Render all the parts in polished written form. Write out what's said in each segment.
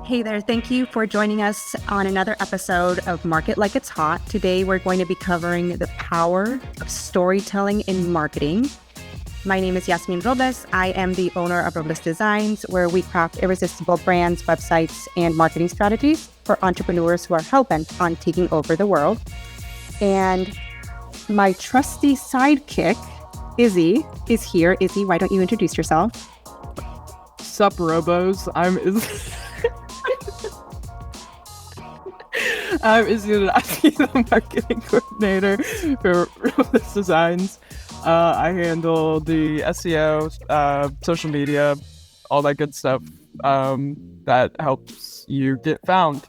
Hey there, thank you for joining us on another episode of Market Like It's Hot. Today we're going to be covering the power of storytelling in marketing. My name is Yasmin Robles. I am the owner of Robles Designs, where we craft irresistible brands, websites, and marketing strategies for entrepreneurs who are hell-bent on taking over the world. And my trusty sidekick, Izzy, is here. Izzy, why don't you introduce yourself? Sup, Robos. I'm Izzy. I'm Izzy, the marketing coordinator for Robles Designs. I handle the SEO, social media, all that good stuff that helps you get found.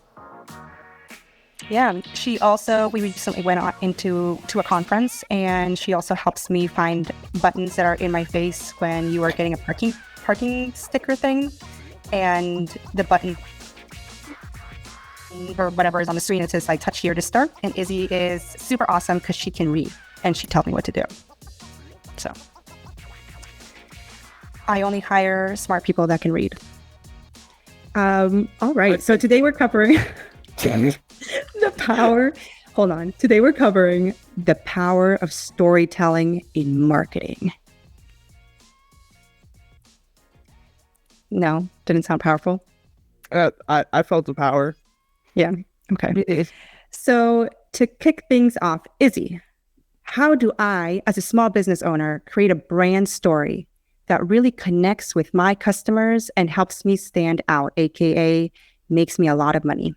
Yeah, we recently went to a conference, and she also helps me find buttons that are in my face when you are getting a parking sticker thing, and the button or whatever is on the screen, it says like touch here to start. And Izzy is super awesome because she can read and she tells me what to do. So I only hire smart people that can read. All right. So today we're covering the power. Hold on. Today we're covering the power of storytelling in marketing. No, didn't sound powerful. I felt the power. Yeah. Okay. So to kick things off, Izzy, how do I, as a small business owner, create a brand story that really connects with my customers and helps me stand out, aka makes me a lot of money?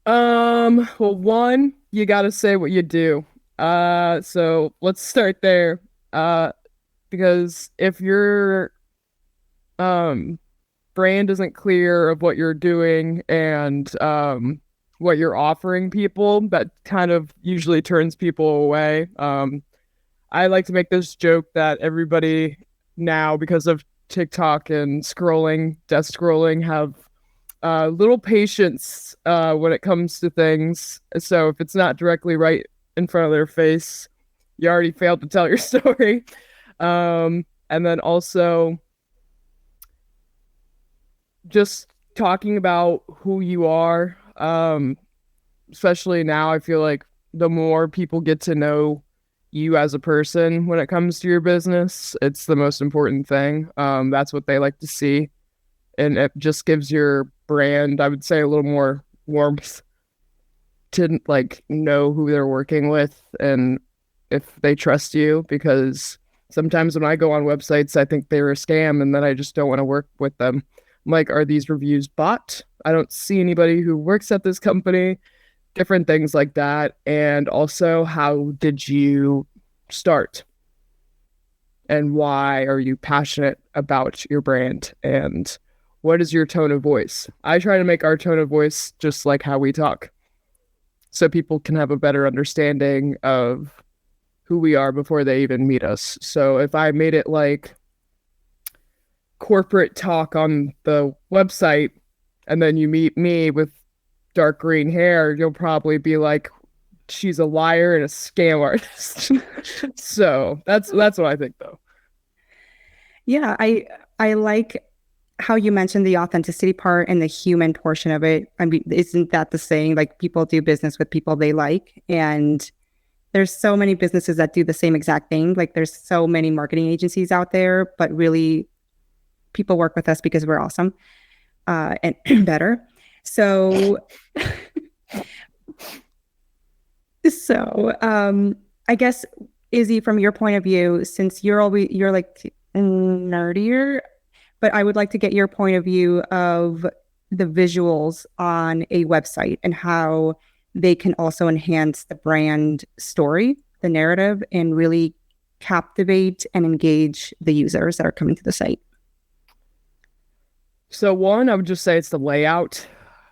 Well, one, you gotta say what you do. So let's start there. Because if your brand isn't clear of what you're doing and what you're offering people, that kind of usually turns people away. I like to make this joke that everybody now, because of TikTok and death scrolling, have little patience when it comes to things. So if it's not directly right in front of their face, you already failed to tell your story. And then also just talking about who you are, especially now, I feel like the more people get to know you as a person when it comes to your business, it's the most important thing. That's what they like to see. And it just gives your brand, I would say, a little more warmth to like know who they're working with and if they trust you, because sometimes when I go on websites, I think they're a scam and then I just don't want to work with them. I'm like, are these reviews bot? I don't see anybody who works at this company. Different things like that. And also, how did you start? And why are you passionate about your brand? And what is your tone of voice? I try to make our tone of voice just like how we talk, so people can have a better understanding of who we are before they even meet us. So if I made it like corporate talk on the website and then you meet me with dark green hair, you'll probably be like, she's a liar and a scam artist. So that's what I think, though. Yeah, I like how you mentioned the authenticity part and the human portion of it. I mean, isn't that the saying, like, people do business with people they like? And there's so many businesses that do the same exact thing. Like, there's so many marketing agencies out there, but really people work with us because we're awesome and better. So, I guess, Izzy, from your point of view, since you're like nerdier, but I would like to get your point of view of the visuals on a website and how they can also enhance the brand story, the narrative, and really captivate and engage the users that are coming to the site. So one, I would just say it's the layout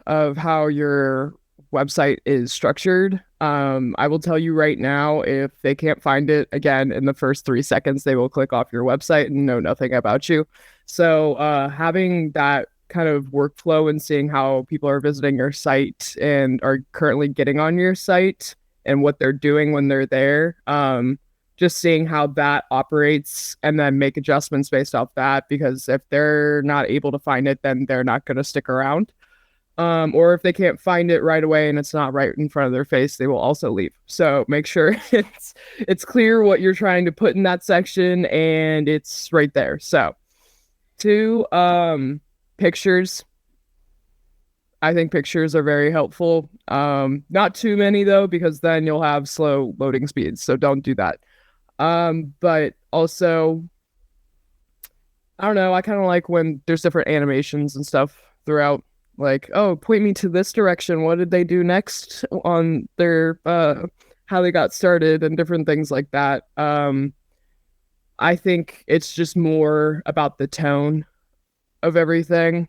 of how your website is structured. I will tell you right now, if they can't find it again in the first 3 seconds, they will click off your website and know nothing about you. So having that kind of workflow and seeing how people are visiting your site and are currently getting on your site and what they're doing when they're there just seeing how that operates and then make adjustments based off that, because if they're not able to find it, then they're not going to stick around. Or if they can't find it right away and it's not right in front of their face, they will also leave. So make sure it's clear what you're trying to put in that section and it's right there. So two, pictures. I think pictures are very helpful. Not too many though, because then you'll have slow loading speeds. So don't do that. But also, I don't know, I kind of like when there's different animations and stuff throughout, like, oh, point me to this direction. What did they do next on their how they got started and different things like that. I think it's just more about the tone of everything.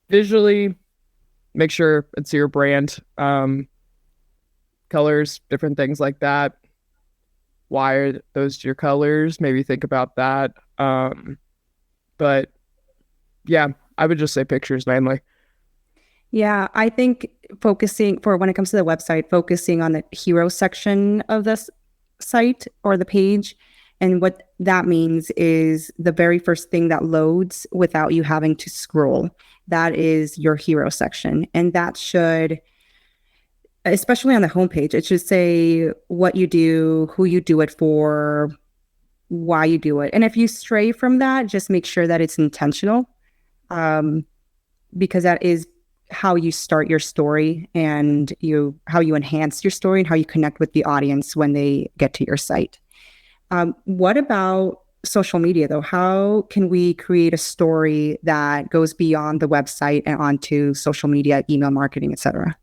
Visually, make sure it's your brand. Colors, different things like that. Why are those your colors? Maybe think about that. But yeah, I would just say pictures mainly. Yeah, I think focusing for when it comes to the website, focusing on the hero section of this site or the page. And what that means is the very first thing that loads without you having to scroll. That is your hero section. And that should, especially on the homepage, it should say what you do, who you do it for, why you do it. And if you stray from that, just make sure that it's intentional, because that is how you start your story and how you enhance your story and how you connect with the audience when they get to your site. What about social media though? How can we create a story that goes beyond the website and onto social media, email marketing, etc.?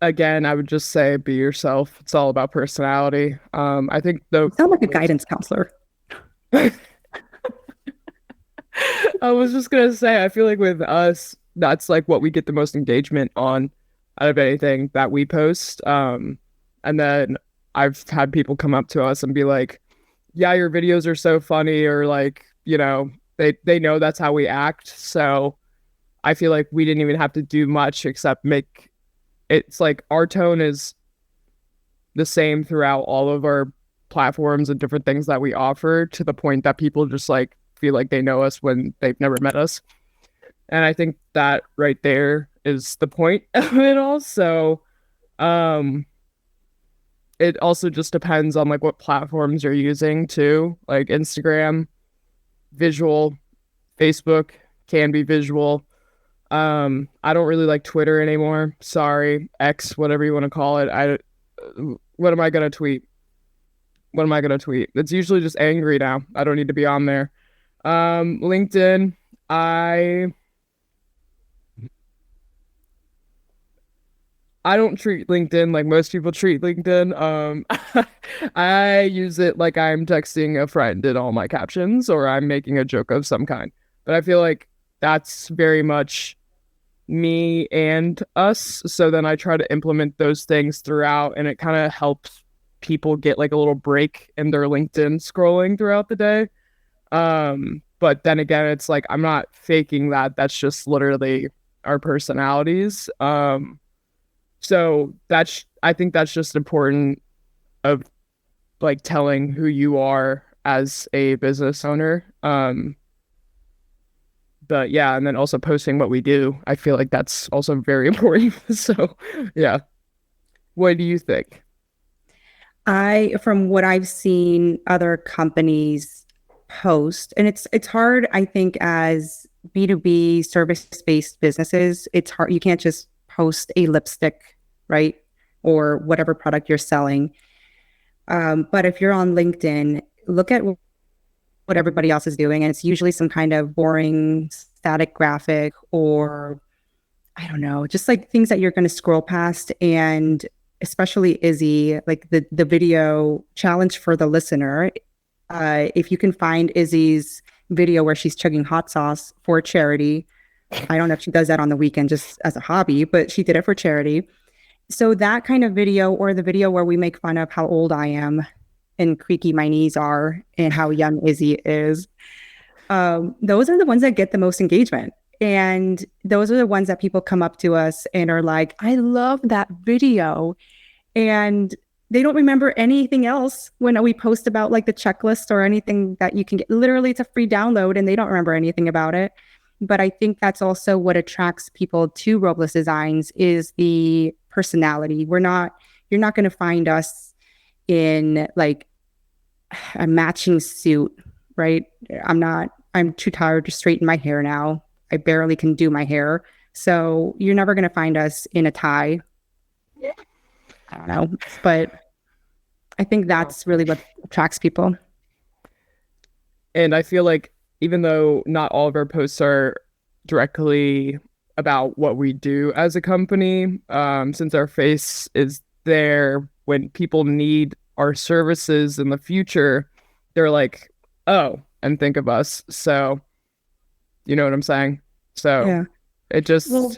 Again, I would just say be yourself. It's all about personality. I think You sound like a guidance counselor. I was just gonna say, I feel like with us, that's like what we get the most engagement on out of anything that we post. And then I've had people come up to us and be like, "Yeah, your videos are so funny," or like, they know that's how we act. So I feel like we didn't even have to do much except make it's like our tone is the same throughout all of our platforms and different things that we offer, to the point that people just like feel like they know us when they've never met us. And I think that right there is the point of it all. So it also just depends on like what platforms you're using too. Like Instagram, visual, Facebook can be visual. I don't really like Twitter anymore. Sorry, X, whatever you want to call it. What am I gonna tweet? What am I gonna tweet? It's usually just angry now. I don't need to be on there. LinkedIn, I don't treat LinkedIn like most people treat LinkedIn. I use it like I'm texting a friend in all my captions, or I'm making a joke of some kind. But I feel like that's very much me and us. So then I try to implement those things throughout, and it kind of helps people get like a little break in their LinkedIn scrolling throughout the day. But then again, it's like I'm not faking that. That's just literally our personalities. So I think that's just important of like telling who you are as a business owner. But yeah, and then also posting what we do. I feel like that's also very important. So yeah. What do you think? From what I've seen other companies post, and it's hard, I think, as B2B service-based businesses, it's hard. You can't just post a lipstick, right? Or whatever product you're selling. But if you're on LinkedIn, look at what everybody else is doing. And it's usually some kind of boring static graphic, or I don't know, just like things that you're going to scroll past. And especially Izzy, like the video challenge for the listener. If you can find Izzy's video where she's chugging hot sauce for charity, I don't know if she does that on the weekend just as a hobby, but she did it for charity. So that kind of video, or the video where we make fun of how old I am and creaky my knees are and how young Izzy is, those are the ones that get the most engagement. And those are the ones that people come up to us and are like, I love that video. And they don't remember anything else when we post about like the checklist or anything that you can get. Literally, it's a free download and they don't remember anything about it. But I think that's also what attracts people to Robles Designs is the personality. You're not going to find us in like a matching suit, right? I'm too tired to straighten my hair now. I barely can do my hair. So you're never going to find us in a tie. I don't know, but I think that's really what attracts people. And I feel like even though not all of our posts are directly about what we do as a company, since our face is there when people need our services in the future, they're like, oh, and think of us. So, you know what I'm saying? So Yeah. it just, Well,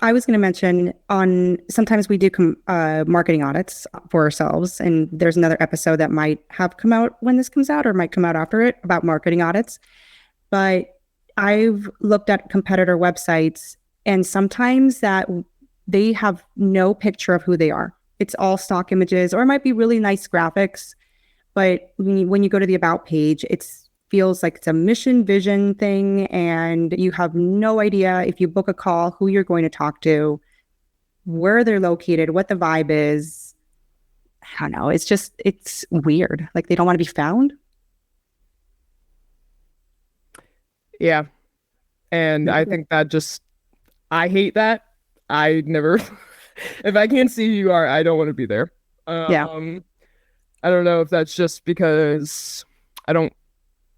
I was going to mention on sometimes we do marketing audits for ourselves, and there's another episode that might have come out when this comes out or might come out after it about marketing audits. But I've looked at competitor websites, and sometimes that they have no picture of who they are. It's all stock images, or it might be really nice graphics. But when you go to the about page, it's feels like it's a mission vision thing, and you have no idea if you book a call who you're going to talk to, where they're located, what the vibe is. I don't know. It's weird. Like they don't want to be found. yeah. And I think that just, I hate that. I never, if I can't see who you are, I don't want to be there. Yeah. I don't know if that's just because I don't,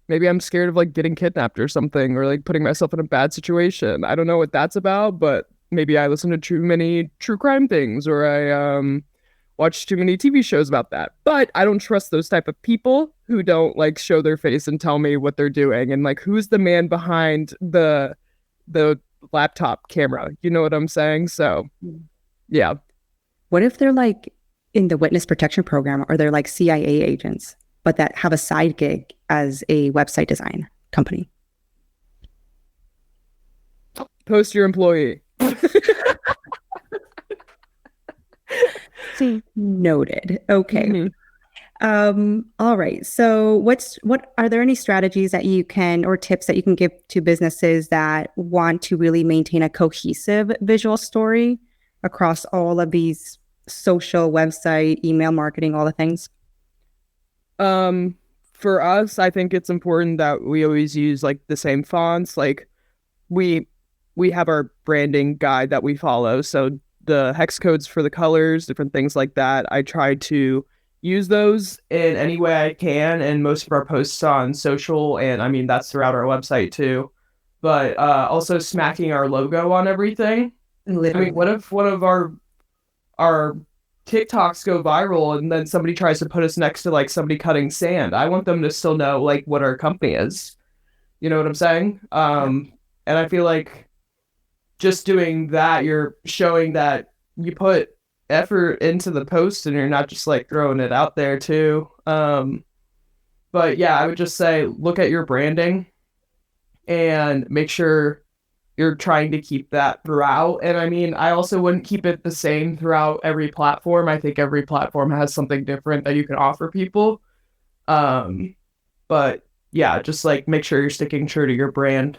maybe I'm scared of like getting kidnapped or something, or like putting myself in a bad situation. I don't know what that's about, but maybe I listen to too many true crime things, or I watch too many TV shows about that. But I don't trust those type of people who don't like show their face and tell me what they're doing, and like who's the man behind the laptop camera. You know what I'm saying? So yeah. What if they're like in the witness protection program, or they're like CIA agents, but that have a side gig as a website design company? Post your employee. Noted. Okay. Mm-hmm. All right. So what are there any strategies that you can or tips that you can give to businesses that want to really maintain a cohesive visual story across all of these social, website, email marketing, all the things? For us, I think it's important that we always use like the same fonts. Like we we have our branding guide that we follow. So the hex codes for the colors, different things like that. I try to use those in any way I can, and most of our posts on social, and I mean that's throughout our website too. But also smacking our logo on everything. I Literally. mean, what if one of our TikToks go viral and then somebody tries to put us next to like somebody cutting sand? I want them to still know like what our company is. You know what I'm saying? And I feel like just doing that, you're showing that you put effort into the post and you're not just like throwing it out there too. But yeah, I would just say look at your branding and make sure you're trying to keep that throughout. And I mean, I also wouldn't keep it the same throughout every platform. I think every platform has something different that you can offer people. But yeah, just like make sure you're sticking true to your brand.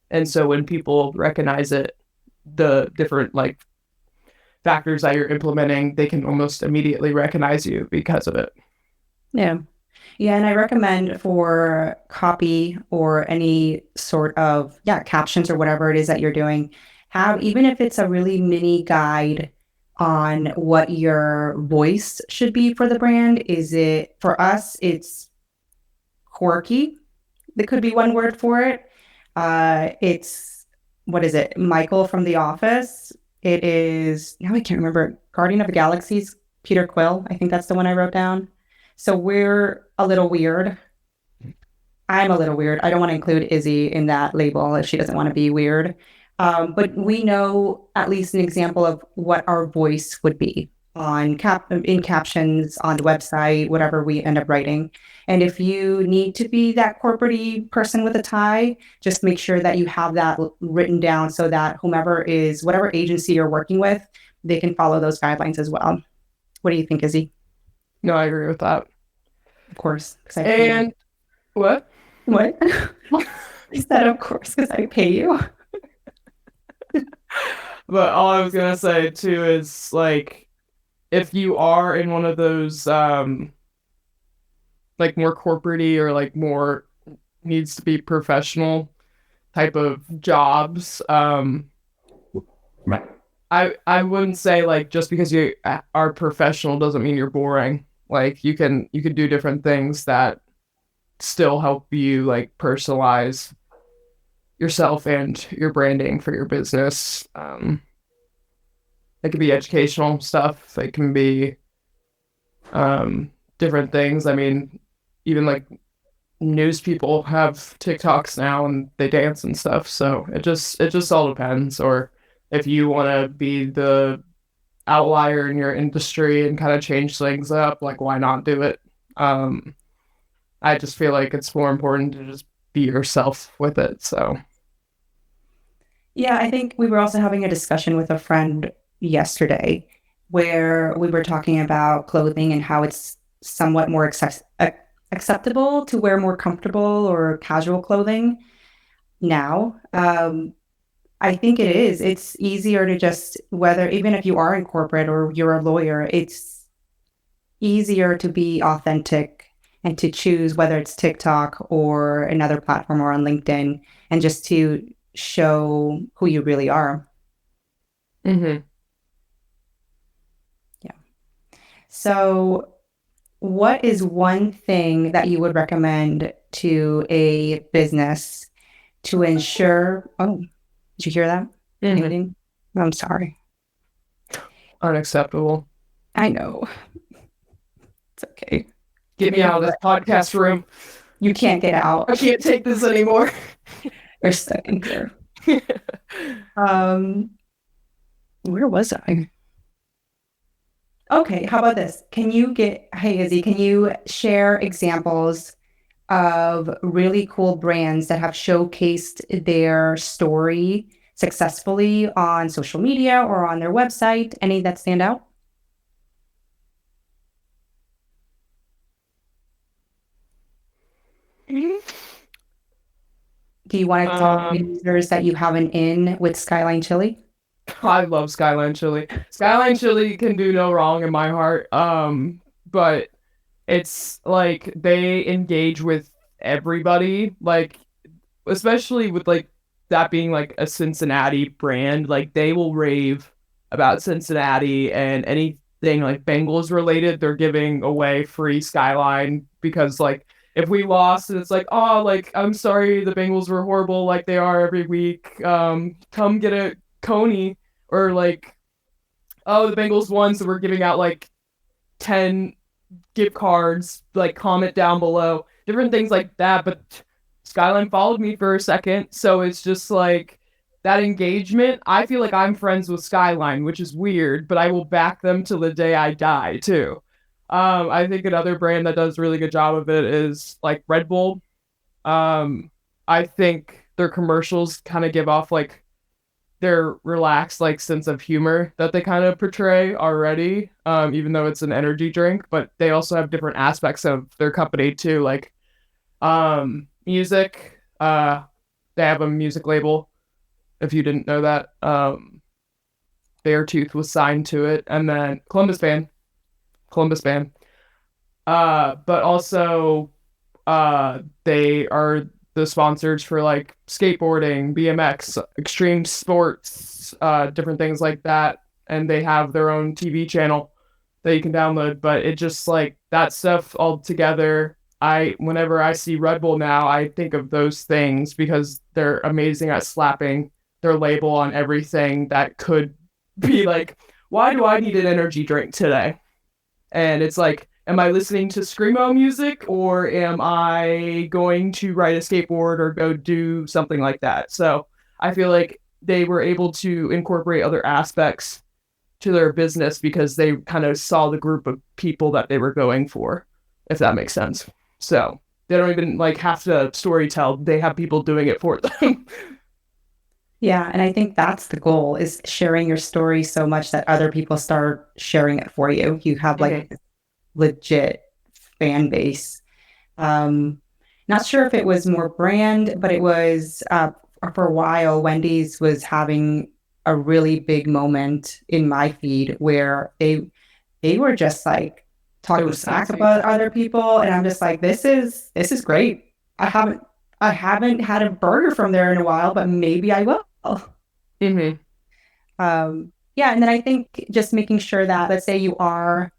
And so when people recognize it, the different like factors that you're implementing, they can almost immediately recognize you because of it. Yeah. Yeah. And I recommend for copy or any sort of, captions or whatever it is that you're doing, have, even if it's a really mini guide on what your voice should be for the brand. Is it, for us, it's quirky. There could be one word for it. It's, what is it? Michael from The Office. It is, now I can't remember, Guardian of the Galaxy's Peter Quill. I think that's the one I wrote down. So we're a little weird. I'm a little weird. I don't want to include Izzy in that label if she doesn't want to be weird. But we know at least an example of what our voice would be in captions on the website, whatever we end up writing. And if you need to be that corporate-y person with a tie, just make sure that you have that written down so that whatever agency you're working with, they can follow those guidelines as well. What do you think, Izzy? No, I agree with that. Of course. And what? What? I said, of course, because I pay you. But all I was gonna say too is like if you are in one of those like more corporate-y or like more needs to be professional type of jobs, I wouldn't say like just because you are professional doesn't mean you're boring. Like you can do different things that still help you like personalize yourself and your branding for your business. It can be educational stuff. It can be different things. I mean, even like news people have TikToks now and they dance and stuff. So it just all depends. Or if you want to be the outlier in your industry and kind of change things up, like why not do it? I just feel like it's more important to just be yourself with it. So yeah, I think we were also having a discussion with a friend yesterday where we were talking about clothing and how it's somewhat more acceptable to wear more comfortable or casual clothing now. I think it is. It's easier to just, whether, even if you are in corporate or you're a lawyer, it's easier to be authentic and to choose whether it's TikTok or another platform or on LinkedIn and just to show who you really are. mm-hmm. Yeah. So, what is one thing that you would recommend to a business to ensure? Oh, did you hear that? Mm-hmm. Anything? I'm sorry. Unacceptable. I know. It's okay. Get me out of this podcast room. You can't get out. I can't take this anymore. You're stuck in here. Where was I? Okay, how about this? Hey Izzy, can you share examples of really cool brands that have showcased their story successfully on social media or on their website? Any that stand out? Mm-hmm. Do you want to talk to users that you have an in with Skyline Chili? I love Skyline Chili. Skyline Chili can do no wrong in my heart. But it's like they engage with everybody, like especially with like that being like a Cincinnati brand, like they will rave about Cincinnati and anything like Bengals related, they're giving away free Skyline because like if we lost and it's like, oh, like I'm sorry the Bengals were horrible like they are every week. Come get a Coney, or like, oh, the Bengals won, so we're giving out like 10 gift cards, like comment down below, different things like that. But Skyline followed me for a second, so it's just like that engagement. I feel like I'm friends with Skyline, which is weird, but I will back them till the day I die too. I think another brand that does a really good job of it is like Red Bull. I think their commercials kind of give off like their relaxed like sense of humor that they kind of portray already, even though it's an energy drink, but they also have different aspects of their company too, like music. They have a music label, if you didn't know that. Beartooth was signed to it, and then Columbus band. But also they are the sponsors for like skateboarding, BMX, extreme sports, different things like that. And they have their own TV channel that you can download. But it just like that stuff all together. Whenever I see Red Bull now, I think of those things because they're amazing at slapping their label on everything that could be like, why do I need an energy drink today? And it's like, am I listening to screamo music or am I going to ride a skateboard or go do something like that? So I feel like they were able to incorporate other aspects to their business because they kind of saw the group of people that they were going for, if that makes sense. So they don't even like have to story tell. They have people doing it for them. Yeah, and I think that's the goal, is sharing your story so much that other people start sharing it for you. You have like legit fan base. Um, Not sure if it was more brand, but it was for a while, Wendy's was having a really big moment in my feed where they were just like talking smack about other people, and I'm just like, this is great. I haven't I haven't had a burger from there in a while, but maybe I will. Mm-hmm. Yeah, and then I think just making sure that, let's say you are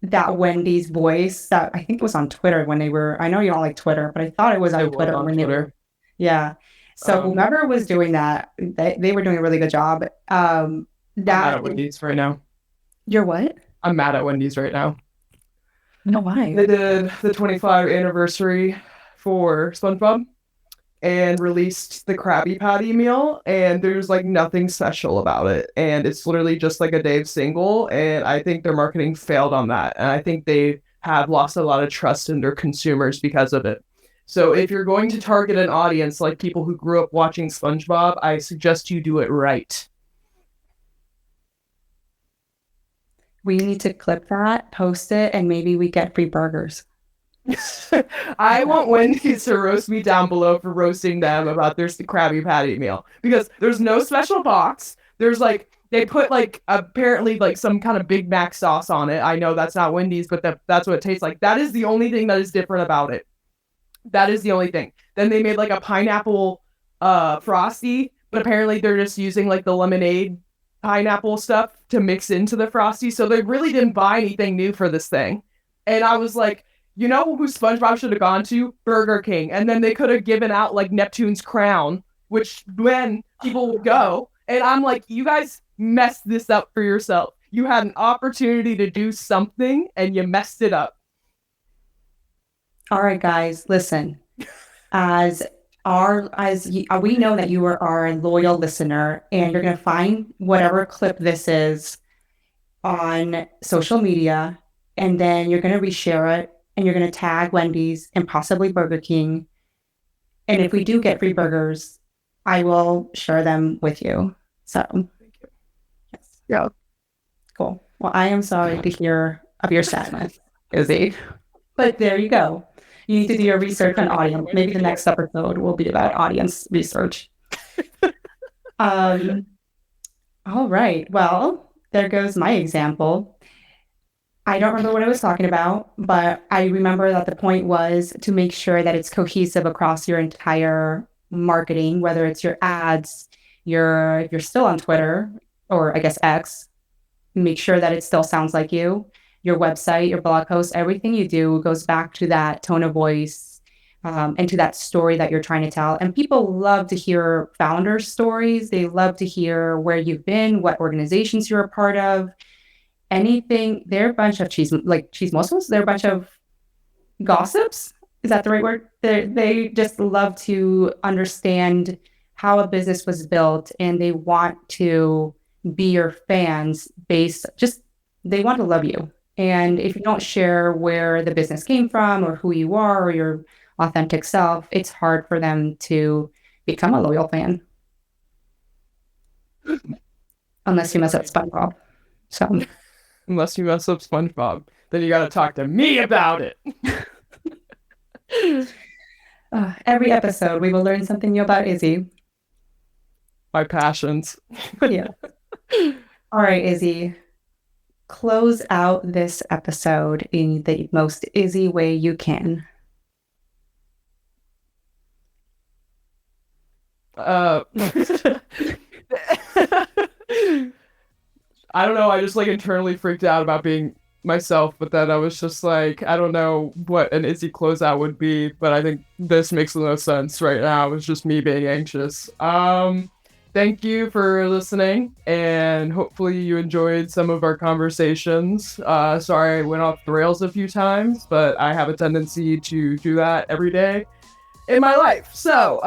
that Wendy's voice, that I think it was on Twitter when they were, I know you don't like Twitter, but I thought it was on Twitter when they were, yeah. So whoever was doing that, they were doing a really good job. I'm mad at Wendy's right now. You're what? I'm mad at Wendy's right now. No, why? They did the 25 anniversary for SpongeBob and released the Krabby Patty meal, and there's like nothing special about it, and it's literally just like a Dave single, and I think their marketing failed on that, and I think they have lost a lot of trust in their consumers because of it. So if you're going to target an audience like people who grew up watching SpongeBob, I suggest you do it right. We need to clip that, post it, and maybe we get free burgers. I want Wendy's to roast me down below for roasting them about their Krabby Patty meal, because there's no special box. There's like, they put like apparently like some kind of Big Mac sauce on it. I know that's not Wendy's, but that's what it tastes like. That is the only thing that is different about it. That is the only thing. Then they made like a pineapple frosty, but apparently they're just using like the lemonade pineapple stuff to mix into the frosty. So they really didn't buy anything new for this thing. And I was like, you know who SpongeBob should have gone to? Burger King. And then they could have given out like Neptune's crown, which when people would go. And I'm like, you guys messed this up for yourself. You had an opportunity to do something and you messed it up. All right, guys, listen. We know that you are our loyal listener, and you're going to find whatever clip this is on social media, and then you're going to reshare it, and you're going to tag Wendy's and possibly Burger King. And if we do get free burgers, I will share them with you. So, yes. Yeah. Cool. Well, I am sorry to hear of your sadness, Izzy. But there you go. You need to do your research on audience. Maybe the next episode will be about audience research. All right. Well, there goes my example. I don't remember what I was talking about, but I remember that the point was to make sure that it's cohesive across your entire marketing, whether it's your ads, if you're still on Twitter, or I guess X, make sure that it still sounds like you. Your website, your blog post, everything you do goes back to that tone of voice, and to that story that you're trying to tell. And people love to hear founder stories. They love to hear where you've been, what organizations you're a part of, anything. They're a bunch of cheese muscles. They're a bunch of gossips. Is that the right word? They just love to understand how a business was built, and they want to be your fans they want to love you. And if you don't share where the business came from or who you are or your authentic self, it's hard for them to become a loyal fan. Unless you mess up SpongeBob. So, unless you mess up SpongeBob, then you got to talk to me about it. Every episode, we will learn something new about Izzy. My passions. Yeah. All right, Izzy. Close out this episode in the most Izzy way you can. I don't know. I just like internally freaked out about being myself, but then I was just like, I don't know what an Izzy closeout would be, but I think this makes no sense right now. It's just me being anxious. Thank you for listening, and hopefully you enjoyed some of our conversations. Sorry I went off the rails a few times, but I have a tendency to do that every day in my life. So,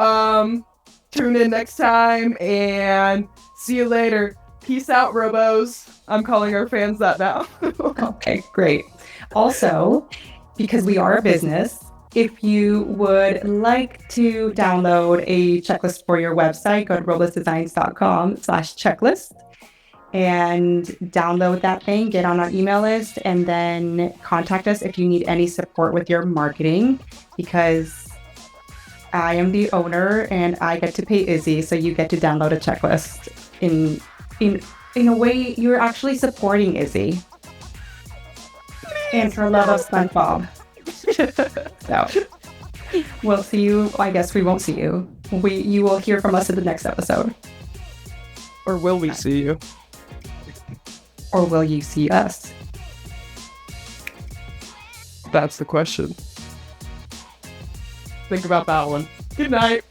tune in next time, and see you later. Peace out, Robos. I'm calling our fans that now. Okay, great. Also, because we are a business, If you would like to download a checklist for your website, go to roblessdesigns.com/checklist and download that thing, get on our email list, and then contact us if you need any support with your marketing, because I am the owner and I get to pay Izzy, so you get to download a checklist. In a way, you're actually supporting Izzy and her love of SpongeBob. So we'll see you. I guess we won't see you. You will hear from us in the next episode. Or will we see you? Or will you see us? That's the question. Think about that one. Good night.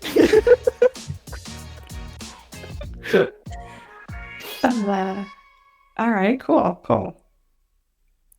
All right, cool.